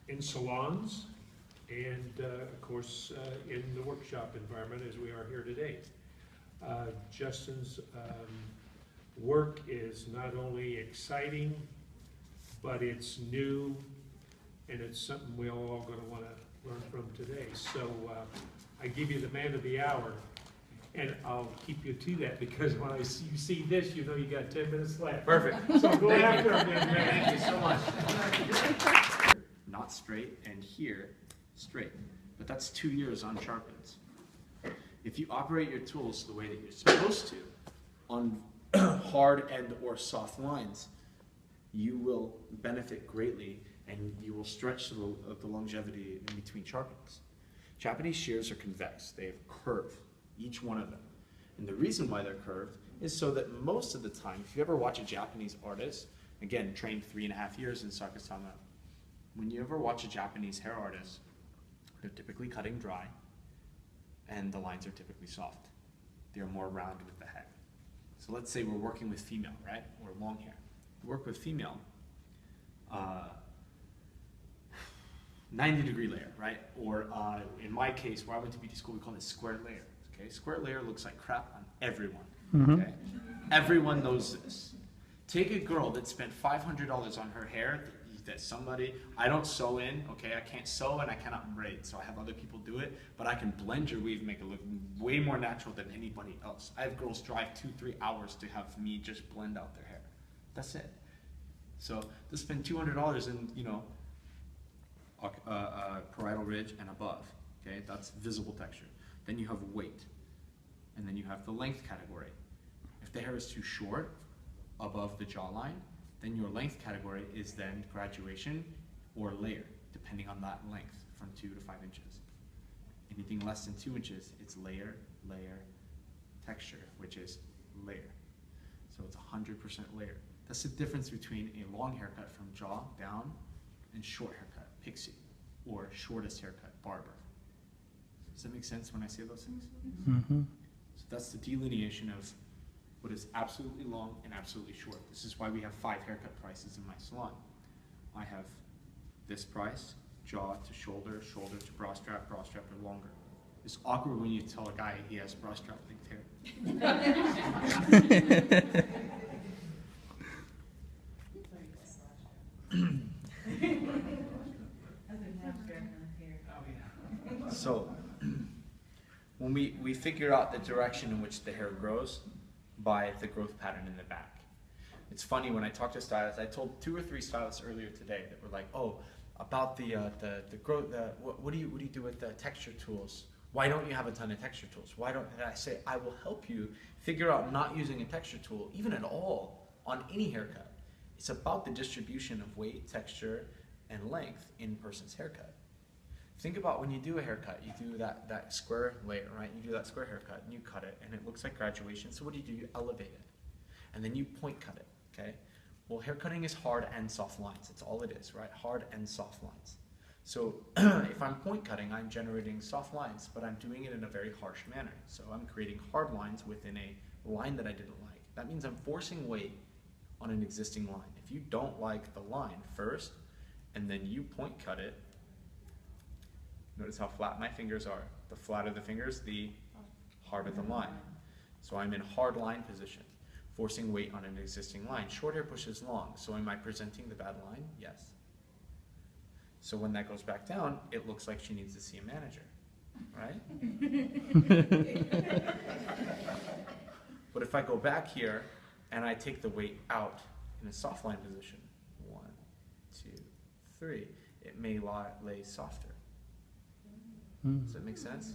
in salons and, of course, in the workshop environment as we are here today. Justin's work is not only exciting, but it's new, and it's something we're all going to want to learn from today. So I give you the man of the hour, and I'll keep you to that, because when you see this, you know you got 10 minutes left. Perfect. So go after him, man. Thank you so much. Not straight, and here, straight. But that's 2 years on sharpens. If you operate your tools the way that you're supposed to, on hard and or soft lines, you will benefit greatly, and you will stretch the longevity in between sharpens. Japanese shears are convex. They have curve, each one of them. And the reason why they're curved is so that most of the time, if you ever watch a Japanese artist, again, trained 3.5 years in Sakasama, when you ever watch a Japanese hair artist, they're typically cutting dry, and the lines are typically soft. They're more round with the head. So let's say we're working with female, right? Or long hair. We work with female, 90-degree layer, right? Or in my case, where I went to beauty school, we call it square layer. Okay, square layer looks like crap on everyone. Okay, everyone knows this. Take a girl that spent $500 on her hair. That somebody, I don't sew in, okay, I can't sew and I cannot braid, so I have other people do it, but I can blend your weave, make it look way more natural than anybody else. I have girls drive 2-3 hours to have me just blend out their hair. That's it. So to spend $200 in, you know, parietal ridge and above, okay, that's visible texture. Then you have weight, and then you have the length category. If the hair is too short above the jawline, then your length category is then graduation or layer, depending on that length, from 2 to 5 inches. Anything less than 2 inches, it's layer, layer, texture, which is layer. So it's 100% layer. That's the difference between a long haircut from jaw down and short haircut, pixie, or shortest haircut, barber. Does that make sense when I say those things? Mm-hmm. So that's the delineation of what is absolutely long and absolutely short. This is why we have 5 haircut prices in my salon. I have this price, jaw to shoulder, shoulder to bra strap or longer. It's awkward when you tell a guy he has bra strap length hair. So, when we figure out the direction in which the hair grows by the growth pattern in the back. It's funny, when I talk to stylists, I told 2 or 3 stylists earlier today that were like, oh, about the growth, what do you do with the texture tools? Why don't you have a ton of texture tools? Why don't, and I say, I will help you figure out not using a texture tool, even at all, on any haircut. It's about the distribution of weight, texture, and length in a person's haircut. Think about when you do a haircut, you do that square layer, right? You do that square haircut and you cut it and it looks like graduation. So what do? You elevate it. And then you point cut it, okay? Well, haircutting is hard and soft lines. That's all it is, right? Hard and soft lines. So if I'm point cutting, I'm generating soft lines, but I'm doing it in a very harsh manner. So I'm creating hard lines within a line that I didn't like. That means I'm forcing weight on an existing line. If you don't like the line first, and then you point cut it, notice how flat my fingers are. The flatter the fingers, the harder the line. So I'm in hard line position, forcing weight on an existing line. Short hair pushes long, so am I presenting the bad line? Yes. So when that goes back down, it looks like she needs to see a manager, right? But if I go back here and I take the weight out in a soft line position, 1, 2, 3, it may lay softer. Does that make sense?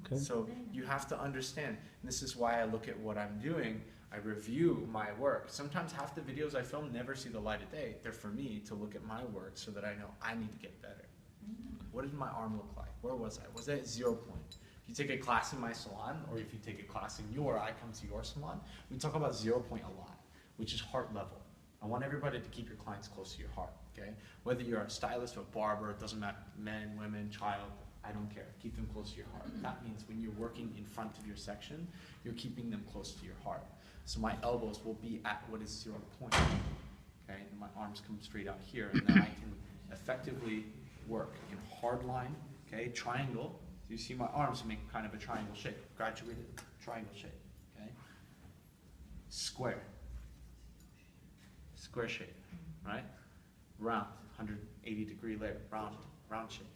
Okay. So you have to understand, and this is why I look at what I'm doing, I review my work. Sometimes half the videos I film never see the light of day. They're for me to look at my work so that I know I need to get better. What did my arm look like? Where was I? Was I at 0 point? If you take a class in my salon, or if you take a class in I come to your salon, we talk about 0 point a lot, which is heart level. I want everybody to keep your clients close to your heart, okay? Whether you're a stylist or a barber, it doesn't matter, men, women, child, I don't care. Keep them close to your heart. That means when you're working in front of your section, you're keeping them close to your heart. So my elbows will be at what is 0 point, okay? And my arms come straight out here, and then I can effectively work in hard line, okay, triangle. You see my arms make kind of a triangle shape, graduated triangle shape, okay? Square, square shape, right? Round, 180-degree layer, round shape.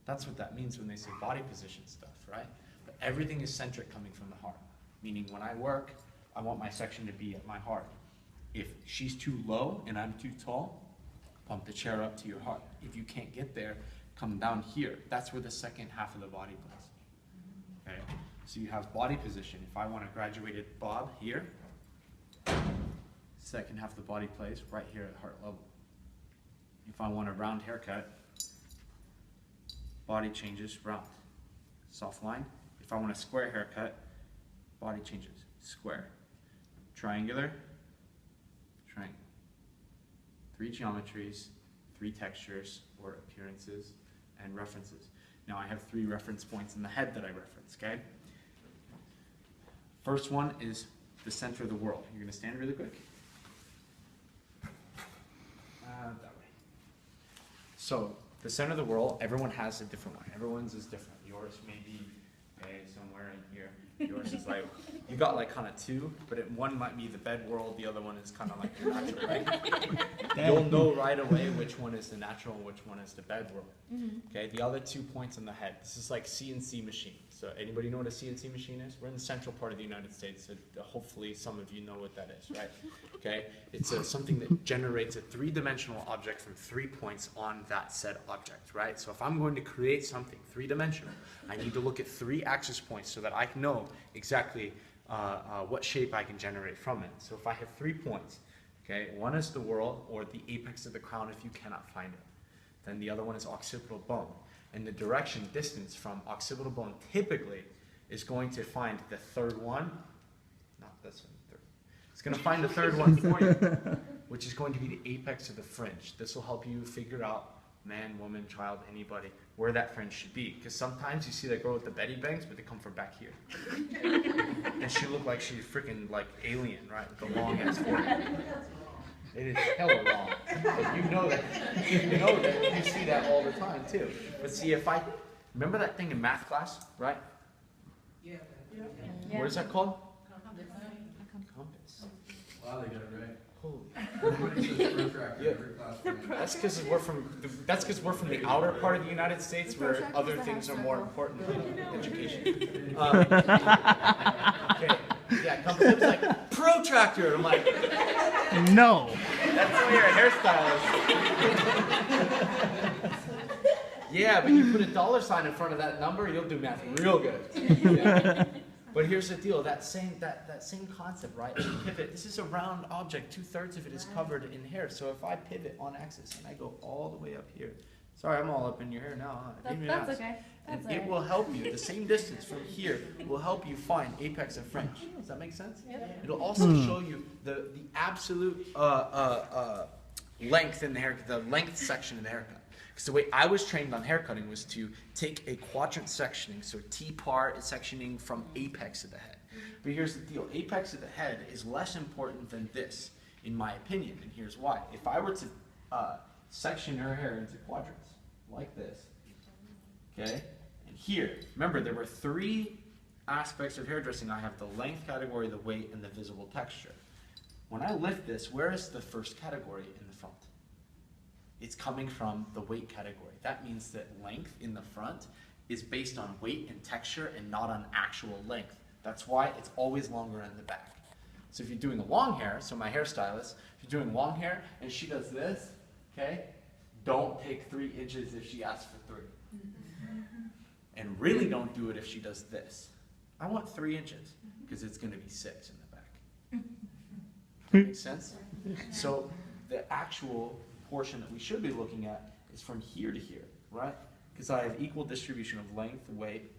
That's what that means when they say body position stuff, right? But everything is centric coming from the heart, meaning when I work, I want my section to be at my heart. If she's too low and I'm too tall, pump the chair up to your heart. If you can't get there, come down here. That's where the second half of the body plays. Okay? So you have body position. If I want a graduated bob here, second half of the body plays right here at heart level. If I want a round haircut, body changes round, soft line. If I want a square haircut, body changes square. Triangular, triangle. 3 geometries, 3 textures or appearances and references. Now I have 3 reference points in the head that I reference, okay? First one is the center of the world. You're gonna stand really quick. That way. So the center of the world, everyone has a different one. Everyone's is different. Yours may be somewhere in here. Yours is like, you got like kind of 2, but one might be the bed world, the other one is kind of like the natural, right? You'll know right away which one is the natural and which one is the bed world. Okay, the other 2 points on the head. This is like CNC machine. So anybody know what a CNC machine is? We're in the central part of the United States, so hopefully some of you know what that is, right? Okay, it's something that generates a 3-dimensional object from 3 points on that said object, right? So if I'm going to create something 3-dimensional, I need to look at 3 axis points so that I can know exactly what shape I can generate from it. So if I have 3 points, okay, one is the world or the apex of the crown if you cannot find it. Then the other one is occipital bone. And the direction, distance from occipital bone typically is going to find the 3rd one, not this one, 3rd. It's going to find the 3rd one for you, which is going to be the apex of the fringe. This will help you figure out man, woman, child, anybody, where that fringe should be. Because sometimes you see that girl with the Betty bangs, but they come from back here. And she look like she's freaking like alien, right? With the long ass forehead. It is hella long. But you know that. You know that. You see that all the time too. But see, if I remember that thing in math class, right? Yeah. What is that called? Compass. Wow, they got it right. Holy. Everybody says protractor Yeah. every class for me. That's because we're from the outer part of the United States where other things are more important than education. Okay. Yeah, compass. It was like protractor. I'm like, No. that's why you're a hairstylist. Yeah, but you put a $sign in front of that number, you'll do math real good. Yeah. But here's the deal, that same concept, right? If you pivot, this is a round object, 2/3 of it is covered in hair. So if I pivot on axis and I go all the way up here, sorry, I'm all up in your hair now, huh? That's okay. That's And it will help you, the same distance from here will help you find apex and fringe. Does that make sense? Yep. It'll also show you the absolute length in the hair, the length section in the haircut. Because the way I was trained on haircutting was to take a quadrant sectioning, so T-part is sectioning from apex of the head. But here's the deal, apex of the head is less important than this, in my opinion, and here's why. If I were to section her hair into quadrants, like this, okay, and here, remember there were 3 aspects of hairdressing. I have the length category, the weight, and the visible texture. When I lift this, where is the first category in the front? It's coming from the weight category. That means that length in the front is based on weight and texture and not on actual length. That's why it's always longer in the back. So if you're doing a long hair, so my hairstylist, if you're doing long hair and she does this, okay, don't take 3 inches if she asks for 3. And really don't do it if she does this. I want 3 inches because it's going to be 6 in the back. That makes sense? So the actual portion that we should be looking at is from here to here, right? Because I have equal distribution of length, and weight,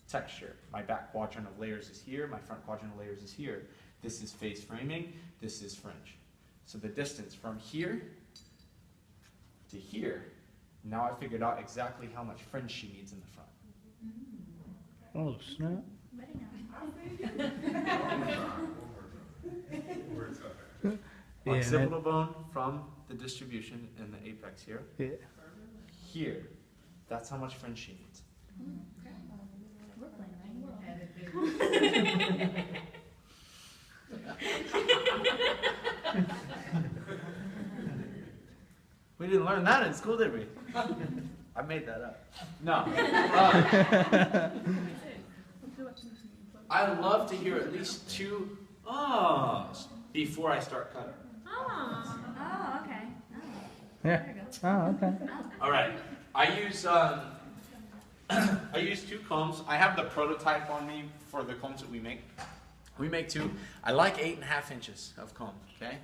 texture. My back quadrant of layers is here, my front quadrant of layers is here. This is face framing, this is fringe. So the distance from here to here, now I figured out exactly how much fringe she needs in the front. Oh, snap. Yeah, occipital bone from the distribution in the apex here. Yeah. Here. That's how much French she needs. We're playing right. We didn't learn that in school, did we? I made that up. No. I love to hear at least two ahs before I start cutting. Oh, okay. Oh, Yeah. there you go. Oh, okay. All right. I use I use two combs. I have the prototype on me for the combs that we make. We make two. I like 8.5 inches of comb. Okay.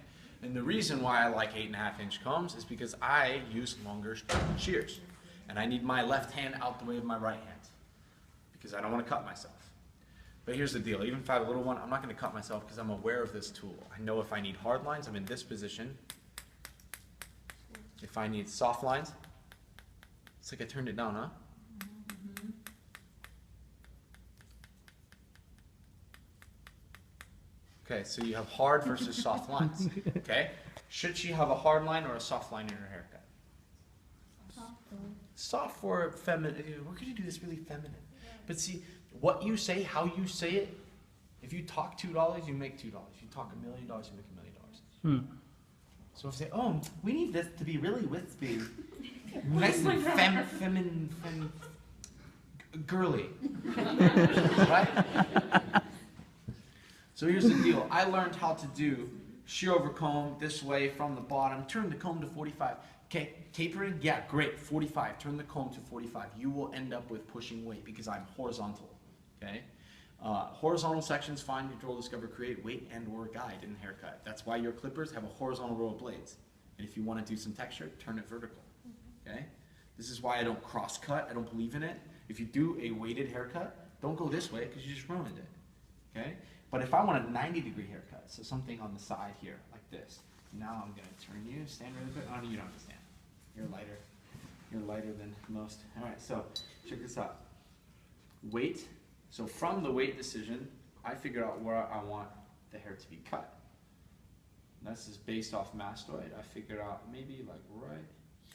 And the reason why I like 8.5 inch combs is because I use longer shears, and I need my left hand out the way of my right hand because I don't want to cut myself. But here's the deal, even if I have a little one, I'm not going to cut myself because I'm aware of this tool. I know if I need hard lines, I'm in this position. If I need soft lines, it's like I turned it down, huh? Okay, so you have hard versus soft lines, okay? Should she have a hard line or a soft line in her haircut? Soft for feminine. We're going to do this really feminine. But see, what you say, how you say it, if you talk $2, you make $2. You talk $1 million, you make $1 million. So if you say, oh, we need this to be really wispy, nice and feminine, girly, right? So here's the deal. I learned how to do shear over comb this way from the bottom. Turn the comb to 45. Okay, tapering, yeah, great, 45. Turn the comb to 45. You will end up with pushing weight because I'm horizontal, okay? Horizontal sections, find, control, discover, create, weight, and or guide in haircut. That's why your clippers have a horizontal row of blades. And if you want to do some texture, turn it vertical, okay? This is why I don't cross cut. I don't believe in it. If you do a weighted haircut, don't go this way because you just ruined it, okay? But if I want a 90-degree haircut, so something on the side here, like this. Now I'm going to turn you, stand really quick. Oh, no, you don't have to stand. You're lighter. You're lighter than most. All right, so check this out. Weight. So from the weight decision, I figure out where I want the hair to be cut. And this is based off mastoid. I figure out maybe like right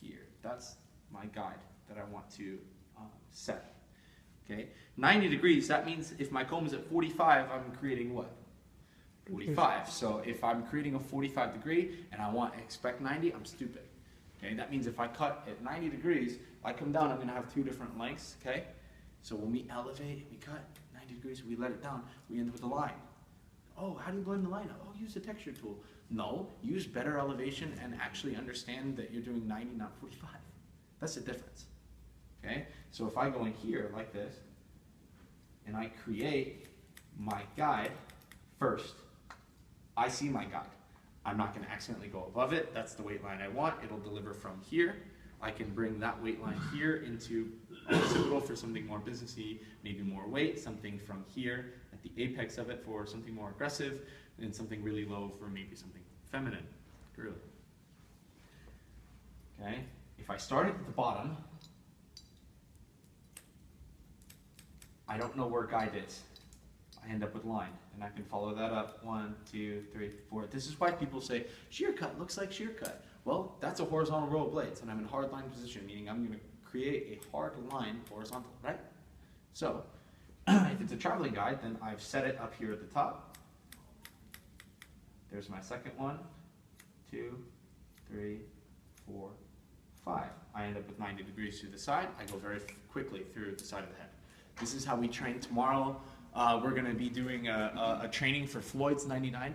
here. That's my guide that I want to set. Okay, 90 degrees, that means if my comb is at 45, I'm creating what? 45. So if I'm creating a 45 degree and I expect 90, I'm stupid. Okay, that means if I cut at 90 degrees, I come down, I'm going to have two different lengths. Okay, so when we elevate, we cut 90 degrees, we let it down, we end with a line. Oh, how do you blend the line out? Oh, use the texture tool. No, use better elevation and actually understand that you're doing 90, not 45. That's the difference. Okay, so if I go in here like this, and I create my guide first, I see my guide. I'm not going to accidentally go above it. That's the weight line I want. It'll deliver from here. I can bring that weight line here into occipital for something more businessy, maybe more weight, something from here at the apex of it for something more aggressive, and something really low for maybe something feminine, really. Okay, if I started at the bottom, I don't know where guide is. I end up with line, and I can follow that up. 1, 2, 3, 4. This is why people say, shear cut looks like shear cut. Well, that's a horizontal row of blades, and I'm in hard line position, meaning I'm going to create a hard line horizontal, right? So, if it's a traveling guide, then I've set it up here at the top. There's my second one, 2, 3, 4, 5. I end up with 90 degrees to the side. I go very quickly through the side of the head. This is how we train tomorrow. We're going to be doing a training for Floyd's 99,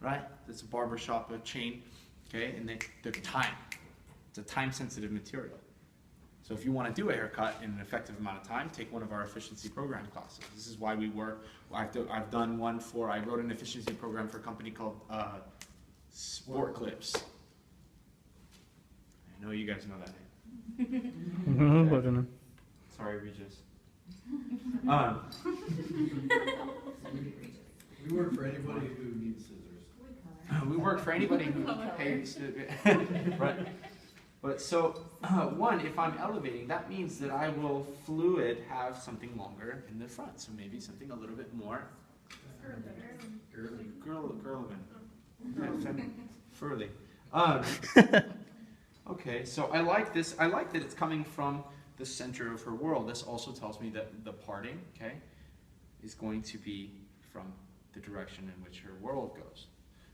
right? It's a barbershop chain, okay? And they're time. It's a time-sensitive material. So if you want to do a haircut in an effective amount of time, take one of our efficiency program classes. This is why we work. I've done one I wrote an efficiency program for a company called Sport Clips. I know you guys know that name. Okay. Sorry, Regis. We work for anybody who needs scissors. We work for anybody who pays right. But so, if I'm elevating, that means that I will fluid have something longer in the front. So maybe something a little bit more girly. enough early. Okay, so I like this. I like that it's coming from the center of her world. This also tells me that the parting, okay, is going to be from the direction in which her world goes.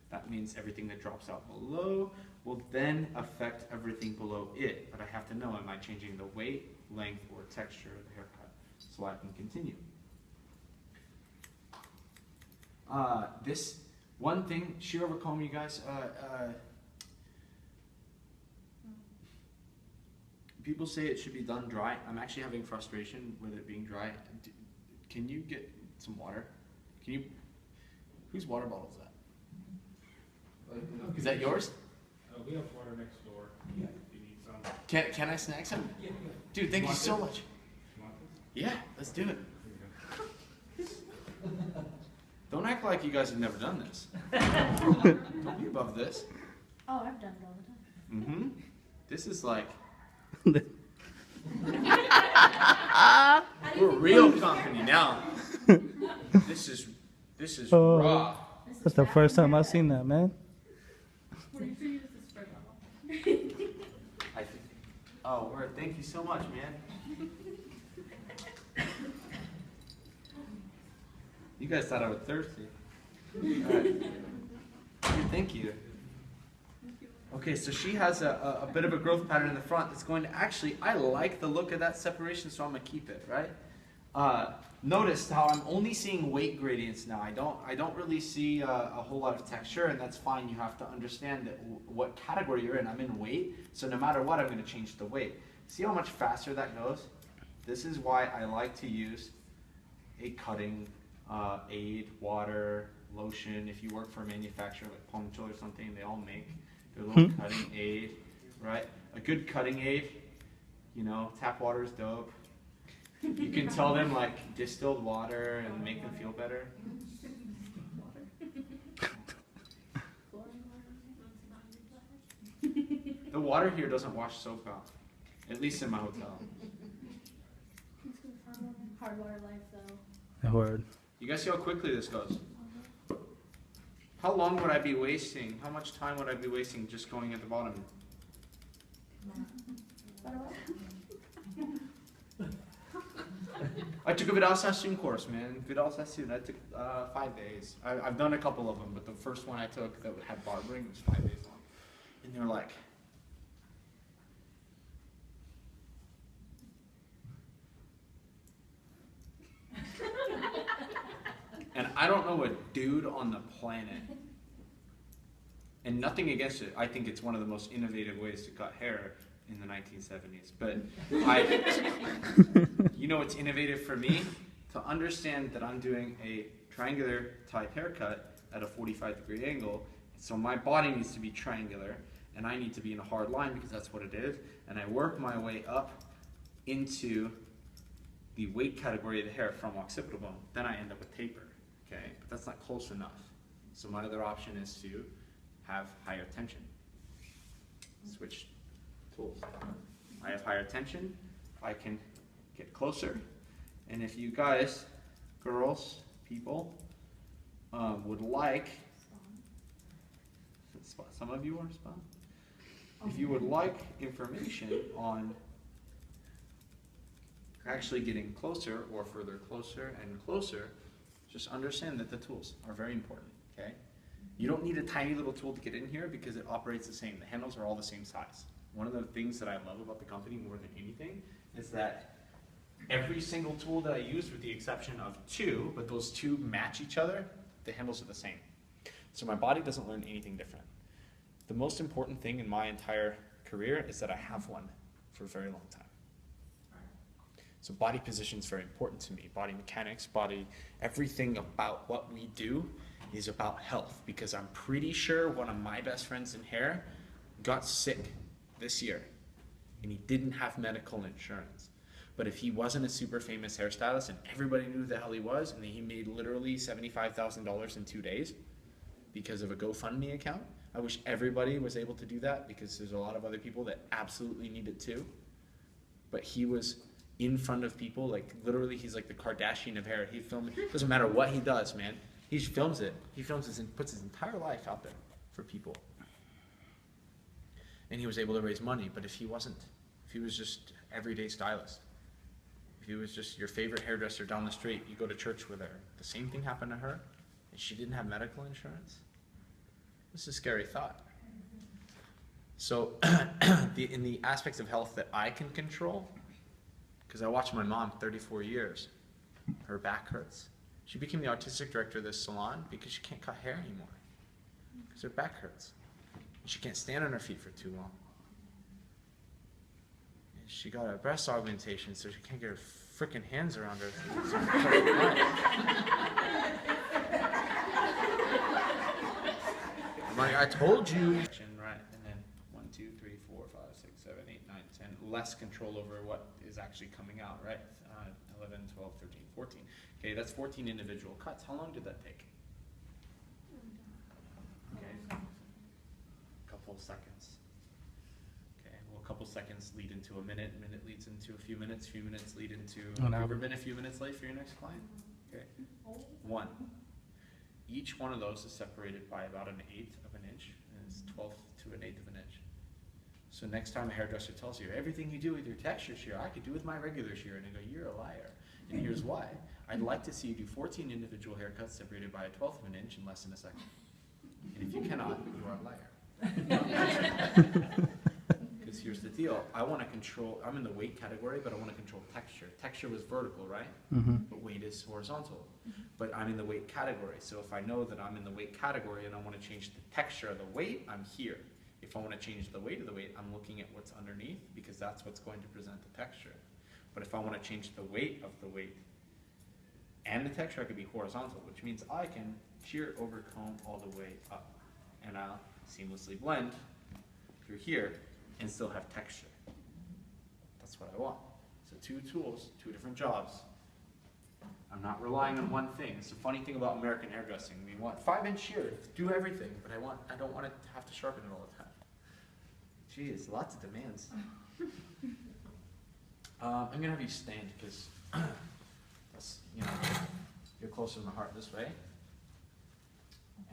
That means everything that drops out below will then affect everything below it. But I have to know, am I changing the weight, length, or texture of the haircut so I can continue? This one thing, shear over comb, you guys, people say it should be done dry. I'm actually having frustration with it being dry. Can you get some water? Can you, whose water bottle is that? Is that yours? We have water next door. Yeah. If you need some. Can I snag some? Yeah. Dude, thank you Want so this? much. You want this? Yeah, let's do it. Here you go. Don't act like you guys have never done this. Don't be above this. Oh, I've done it all the time. Mm-hmm. This is like, How do you we're think real you company now. This is Oh. raw. This is That's the bad. first time I've seen that, man. What do you think this is for level? I think. Oh, word. Thank you so much, man. You guys thought I was thirsty. All right. Thank you. Okay, so she has a bit of a growth pattern in the front that's going to actually, I like the look of that separation, so I'm going to keep it, right? Notice how I'm only seeing weight gradients now. I don't really see a whole lot of texture, and that's fine. You have to understand that what category you're in. I'm in weight, so no matter what, I'm going to change the weight. See how much faster that goes? This is why I like to use a cutting aid, water, lotion. If you work for a manufacturer like Poncho or something, they all make their little cutting aid, right? A good cutting aid, you know, tap water is dope. You can tell them like distilled water and make them feel better. The water here doesn't wash soap out, at least in my hotel. Hard water life, though. Word. You guys see how quickly this goes? How long would I be wasting? How much time would I be wasting just going at the bottom? I took a Vidal Sassoon course, man. Vidal Sassoon. I took 5 days. I've done a couple of them, but the first one I took that had barbering was 5 days long. And they're like, and I don't know a dude on the planet, and nothing against it. I think it's one of the most innovative ways to cut hair in the 1970s. But you know what's innovative for me? To understand that I'm doing a triangular type haircut at a 45-degree angle. So my body needs to be triangular, and I need to be in a hard line because that's what it is. And I work my way up into the weight category of the hair from occipital bone. Then I end up with taper. Okay, but that's not close enough. So my other option is to have higher tension. Switch tools. I have higher tension. I can get closer. And if you guys, girls, people, would like, some of you are spawn. If you would like information on actually getting closer or further closer and closer, just understand that the tools are very important, okay? You don't need a tiny little tool to get in here because it operates the same. The handles are all the same size. One of the things that I love about the company more than anything is that every single tool that I use, with the exception of 2, but those 2 match each other, the handles are the same. So my body doesn't learn anything different. The most important thing in my entire career is that I have one for a very long time. So body position is very important to me. Body mechanics, everything about what we do is about health, because I'm pretty sure one of my best friends in hair got sick this year and he didn't have medical insurance. But if he wasn't a super famous hairstylist and everybody knew who the hell he was, and he made literally $75,000 in 2 days because of a GoFundMe account, I wish everybody was able to do that, because there's a lot of other people that absolutely need it too. But he was in front of people, like literally he's like the Kardashian of hair. He filmed it. Doesn't matter what he does, man. He films it. He films it and puts his entire life out there for people. and he was able to raise money. But if he wasn't, if he was just everyday stylist, if he was just your favorite hairdresser down the street, you go to church with her, the same thing happened to her, and she didn't have medical insurance. This is a scary thought. So in the aspects of health that I can control, because I watched my mom 34 years, her back hurts. She became the artistic director of this salon because she can't cut hair anymore, because her back hurts. And she can't stand on her feet for too long. And she got a breast augmentation, so she can't get her frickin' hands around her. I'm like, I told you. Right, and then 1, 2, 3, 4, 5, 6, 7, 8, 9, 10. Less control over what is actually coming out, right? 11, 12, 13, 14. Okay, that's 14 individual cuts. How long did that take? Okay, a couple of seconds. Okay, well, a couple seconds lead into a minute leads into a few minutes lead into... An Have you hour. ever been a few minutes late for your next client? Okay, 1. Each one of those is separated by about 1/8 of an inch, and it's 12th to 1/8 of an inch. So next time a hairdresser tells you, everything you do with your texture shear, I could do with my regular shear, and I go, you're a liar. And here's why. I'd like to see you do 14 individual haircuts separated by 1/12 of an inch in less than a second. And if you cannot, you are a liar. Because here's the deal. I want to control, I'm in the weight category, but I want to control texture. Texture was vertical, right? But weight is horizontal. But I'm in the weight category. So if I know that I'm in the weight category and I want to change the texture of the weight, I'm here. If I want to change the weight of the weight, I'm looking at what's underneath, because that's what's going to present the texture. But if I want to change the weight of the weight and the texture, I could be horizontal, which means I can shear over comb all the way up. And I'll seamlessly blend through here and still have texture. That's what I want. So 2 tools, 2 different jobs. I'm not relying on one thing. It's the funny thing about American hairdressing. We want 5-inch shear, do everything, but I don't want to have to sharpen it all the time. Geez, lots of demands. I'm gonna have you stand because that's, you know, you're closer to my heart this way,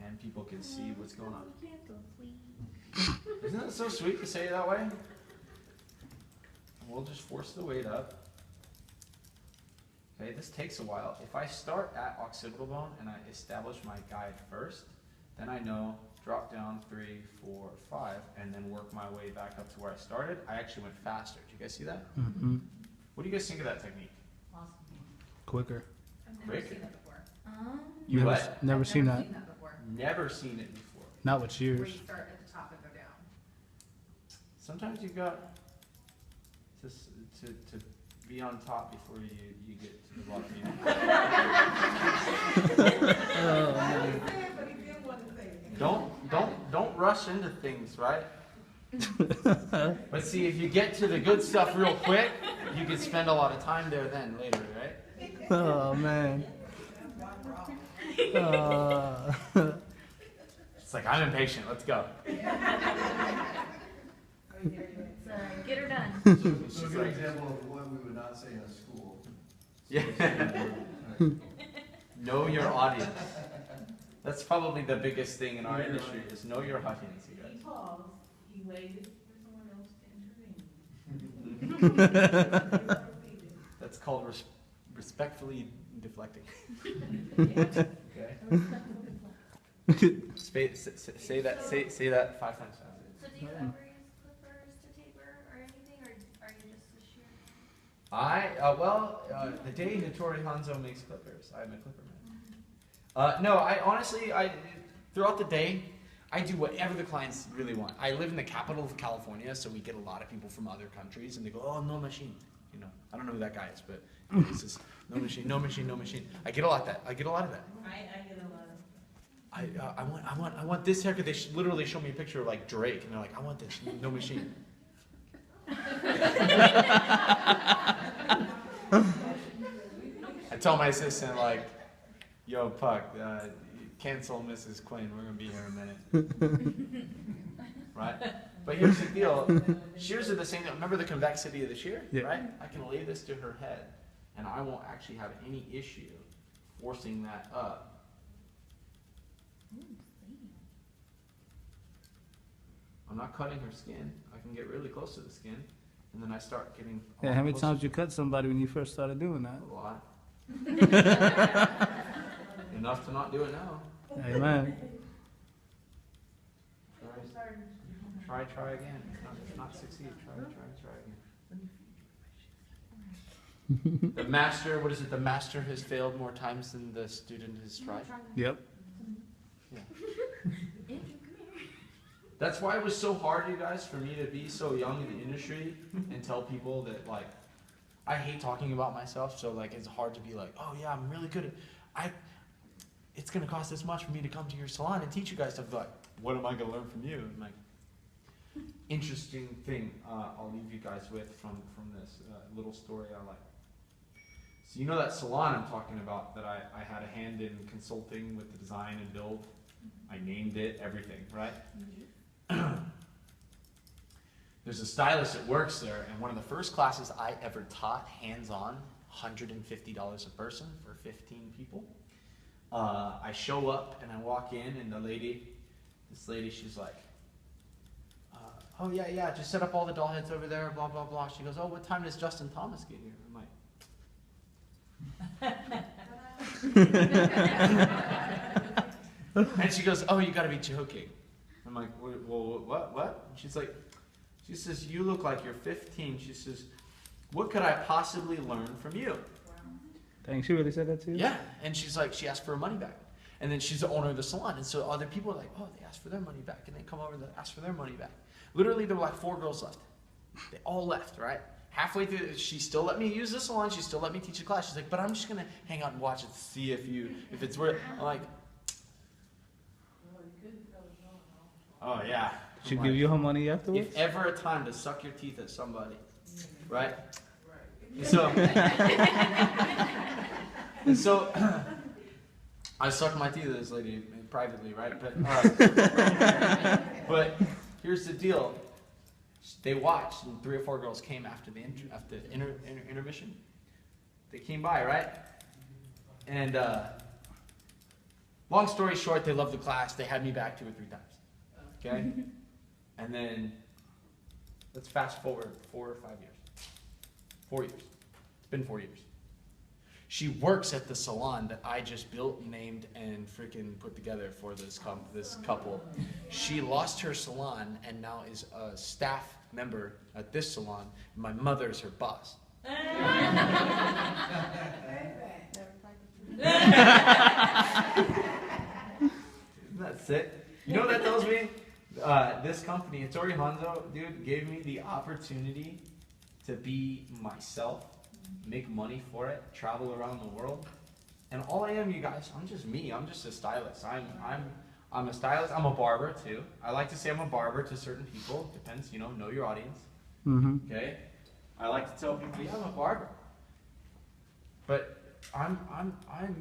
and people can see what's going on. Isn't that so sweet to say it that way? And we'll just force the weight up. Okay, this takes a while. If I start at occipital bone and I establish my guide first, then I know drop down 3, 4, 5, and then work my way back up to where I started. I actually went faster. Did you guys see that? What do you guys think of that technique? Awesome. Quicker. I've never Quicker. seen that before. You never, what? Never I've seen never that. seen that before. Never seen it before. Not with Where shears. you start at the top and go down. Sometimes you've got to be on top before you get to the bottom. Don't rush into things, right? But see, if you get to the good stuff real quick, you can spend a lot of time there then later, right? Oh man. It's like, I'm impatient, let's go. Get her done. So a good example of what we would not say in a school. Yeah. Know your audience. That's probably the biggest thing in our industry, is know your audience, you guys. He paused, he waited for someone else to intervene. That's called respectfully deflecting. Okay. Say that 5 times fast. So do you ever use clippers to taper or anything, or are you just a shear? The day Hattori Hanzo makes clippers, I'm a clipper man. No, I honestly, throughout the day, I do whatever the clients really want. I live in the capital of California, so we get a lot of people from other countries, and they go, oh, no machine. You know, I don't know who that guy is, but it's just, no machine, no machine, no machine. I get a lot of that. I get a lot of. I want this haircut. They literally show me a picture of like Drake, and they're like, I want this, no machine. I tell my assistant like, yo, Puck, cancel Mrs. Quinn. We're gonna be here in a minute. Right? But here's the deal. Shears are the same. Remember the convexity of the shear? Yeah. Right? I can lay this to her head, and I won't actually have any issue forcing that up. I'm not cutting her skin. I can get really close to the skin, and then I start getting. Yeah, how many times you cut somebody when you first started doing that? A lot. Enough to not do it now. Hey, man. Try again. Not succeed. Try again. The master, what is it? The master has failed more times than the student has tried. Yep. Yeah. That's why it was so hard, you guys, for me to be so young in the industry and tell people that, like, I hate talking about myself, so, like, it's hard to be like, oh, yeah, I'm really good at, it's going to cost this much for me to come to your salon and teach you guys stuff. Like, what am I going to learn from you? And, like, interesting thing I'll leave you guys with from this little story I like. So you know that salon I'm talking about that I had a hand in consulting with the design and build? I named it, everything, right? There's a stylist that works there, and one of the first classes I ever taught, hands-on, $150 a person for 15 people. I show up and I walk in, and this lady, she's like, oh yeah, just set up all the doll heads over there, blah, blah, blah. She goes, oh, what time does Justin Thomas get here? I'm like, and she goes, oh, you gotta be joking. I'm like, well, what? And she says, you look like you're 15. She says, what could I possibly learn from you? Dang, she really said that to you? Yeah, and she's like, she asked for her money back. And then she's the owner of the salon, and so other people are like, oh, they asked for their money back, and they come over and ask for their money back. Literally, there were like 4 girls left. They all left, right? Halfway through, she still let me use the salon, she still let me teach a class. She's like, but I'm just gonna hang out and watch it to see if it's worth it. I'm like, oh yeah. She give you her money afterwards? If ever a time to suck your teeth at somebody, right? And so I sucked my teeth at this lady privately, right? But here's the deal. They watched, and 3 or 4 girls came after the intermission. They came by, right? And long story short, they loved the class. They had me back 2 or 3 times. Okay? And then let's fast forward 4 or 5 years. 4 years. It's been 4 years. She works at the salon that I just built, named, and freaking put together for this couple. She lost her salon and now is a staff member at this salon. My mother is her boss. Isn't that sick? You know what that tells me? This company, Hattori Hanzo, dude, gave me the opportunity to be myself, make money for it, travel around the world. And all I am, you guys, I'm just me. I'm just a stylist. I'm a stylist. I'm a barber too. I like to say I'm a barber to certain people. Depends, know your audience. Mm-hmm. Okay? I like to tell people, yeah, I'm a barber. But I'm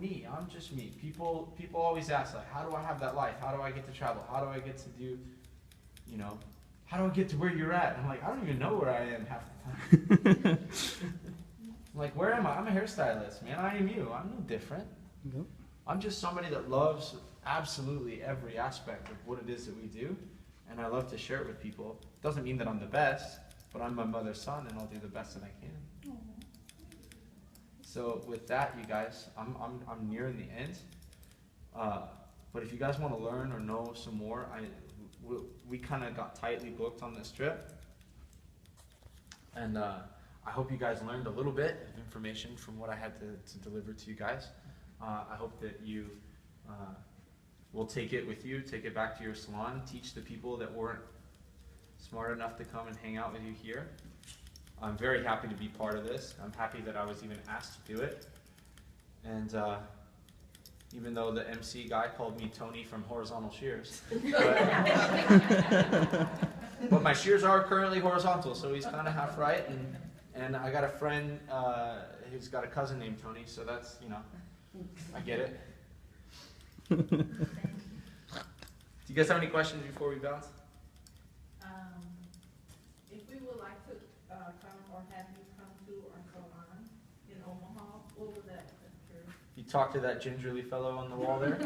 me. I'm just me. People always ask, like, how do I have that life? How do I get to travel? How do I get to do, how do I get to where you're at? I'm like, I don't even know where I am half the time. I'm like, where am I? I'm a hairstylist, man. I am you. I'm no different. Yep. I'm just somebody that loves absolutely every aspect of what it is that we do, and I love to share it with people. Doesn't mean that I'm the best, but I'm my mother's son, and I'll do the best that I can. So with that, you guys, I'm nearing the end. But if you guys want to learn or know some more, we kind of got tightly booked on this trip, and I hope you guys learned a little bit of information from what I had to deliver to you guys. I hope that you will take it with you, take it back to your salon, teach the people that weren't smart enough to come and hang out with you here. I'm very happy to be part of this. I'm happy that I was even asked to do it. And even though the MC guy called me Tony from Horizontal Shears. But my shears are currently horizontal, so he's kind of half right. And I got a friend who's got a cousin named Tony, so that's, I get it. Do you guys have any questions before we bounce? If we would like to come or have you come to our salon in Omaha, what would that occur? You talk to that gingerly fellow on the wall there?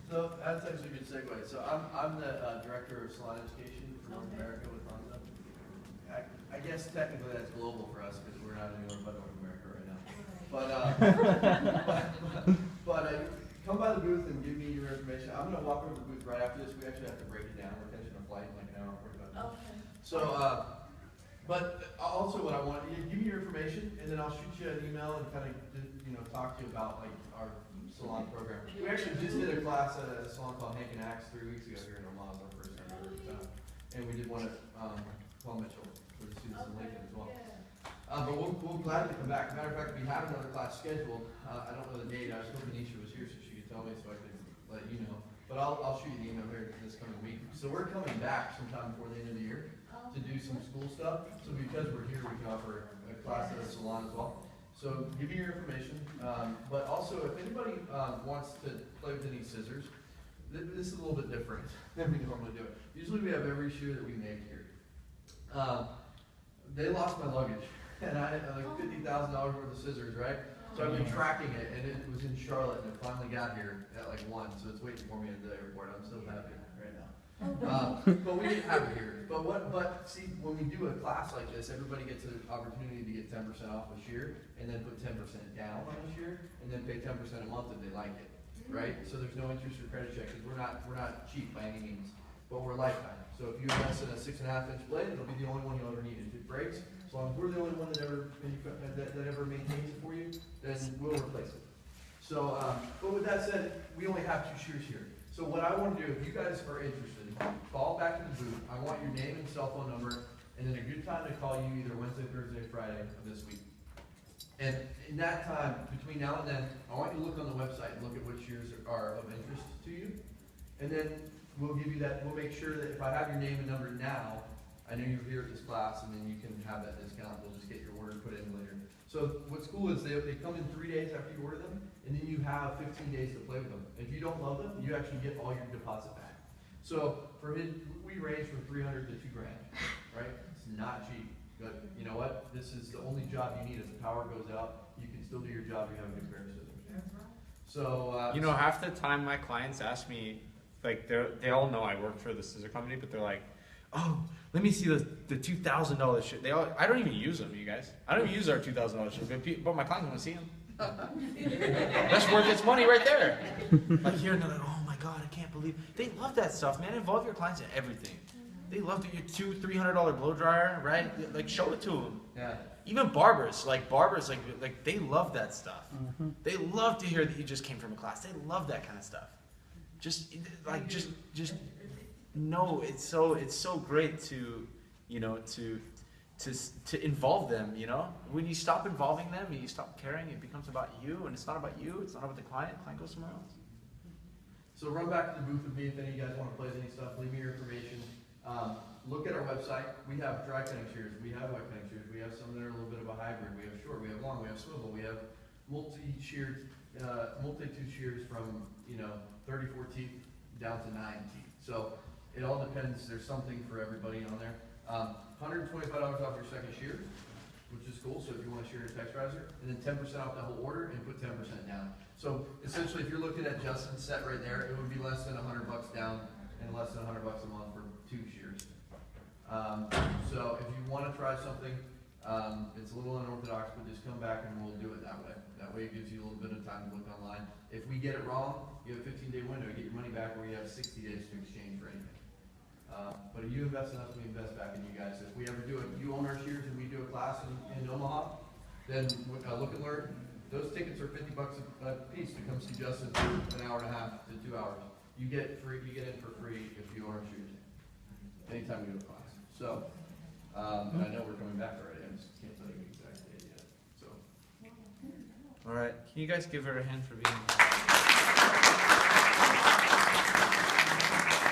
So that's actually a good segue. So I'm the director of salon education for North America with Hanzo. I guess technically that's global for us because we're not anywhere but North America right now. But come by the booth and give me your information. I'm gonna walk over to the booth right after this. We actually have to break it down. We're catching a flight in like an hour and 45 minutes. Okay. So, but also what I want, give me your information and then I'll shoot you an email and kind of, talk to you about like our salon program. We actually just did a class at a salon called Hank and Axe 3 weeks ago here in Omaha, our first time ever. And we did one at Paul Mitchell for the students in Lincoln as well. But we'll gladly come back. Matter of fact, we have another class scheduled. I don't know the date. I was hoping Nisha was here so she could tell me so I could let you know. But I'll shoot you the email here this coming week. So we're coming back sometime before the end of the year to do some school stuff. So because we're here, we can offer a class at a salon as well. So give me your information. But also, if anybody wants to play with any scissors, this is a little bit different than we normally do it. Usually we have every shear that we make here. They lost my luggage, and I had like $50,000 worth of scissors, right? So I've been tracking it, and it was in Charlotte, and it finally got here at like 1, so it's waiting for me at the airport. I'm so happy right now. But we didn't have it here. But see, when we do a class like this, everybody gets an opportunity to get 10% off a shear, and then put 10% down on a shear, and then pay 10% a month if they like it, right? So there's no interest or credit check, because we're not cheap by any means, but we're lifetime. So if you invest in a 6.5-inch blade, it'll be the only one you'll ever need. If it breaks, as long as we're the only one that ever maintains it for you, then we'll replace it. So, but with that said, we only have 2 shears here. So what I want to do, if you guys are interested, call back to the booth. I want your name and cell phone number, and then a good time to call you either Wednesday, Thursday, Friday of this week. And in that time, between now and then, I want you to look on the website and look at what shears are of interest to you. And then we'll give you that, we'll make sure that if I have your name and number now, I know you're here at this class, and then you can have that discount. We'll just get your order put in later. So what's cool is they come in 3 days after you order them, and then you have 15 days to play with them. If you don't love them, you actually get all your deposit back. So for we range from 300 to 2 grand, right? It's not cheap, but you know what? This is the only job you need. If the power goes out, you can still do your job. You have a good pair of scissors. So half the time my clients ask me, like they all know I work for the scissor company, but they're like, oh, let me see the $2,000 shit. I don't even use them, you guys. I don't even use our $2,000 shit, but my clients want to see them. That's worth its money right there. Like here, and they're like, oh my God, I can't believe. They love that stuff, man. Involve your clients in everything. They love your $200-300 blow dryer, right? Like show it to them. yeah. Even barbers, like they love that stuff. They love to hear that you just came from a class. They love that kind of stuff. Just no, it's so great to involve them, When you stop involving them and you stop caring, it becomes about you, and it's not about you, it's not about the client goes somewhere else. So run back to the booth with me if any of you guys want to play with any stuff. Leave me your information. Look at our website. We have dry cutting shears. We have wet cutting shears. We have some that are a little bit of a hybrid. We have short. We have long. We have swivel. We have multi-tooth shears from 34 teeth down to 9 teeth. So it all depends. There's something for everybody on there. $125 off your second shear, which is cool. So if you want to shear a texturizer, and then 10% off the whole order, and put 10% down. So essentially, if you're looking at Justin's set right there, it would be less than $100 down and less than $100 a month for 2 shears. So if you want to try something, it's a little unorthodox, but just come back and we'll do it that way. That way it gives you a little bit of time to look online. If we get it wrong, you have a 15-day window to get your money back, or you have 60 days to exchange for anything. But if you invest in us, we invest back in you guys. If we ever do it, you own our shears and we do a class in Omaha, then Look and Learn. Those tickets are $50 a piece to come see Justin for an hour and a half to 2 hours. You get in for free if you own our shears. Anytime we do a class. So, and I know we're coming back already. I just can't tell you the exact date yet. So. All right, can you guys give her a hand for being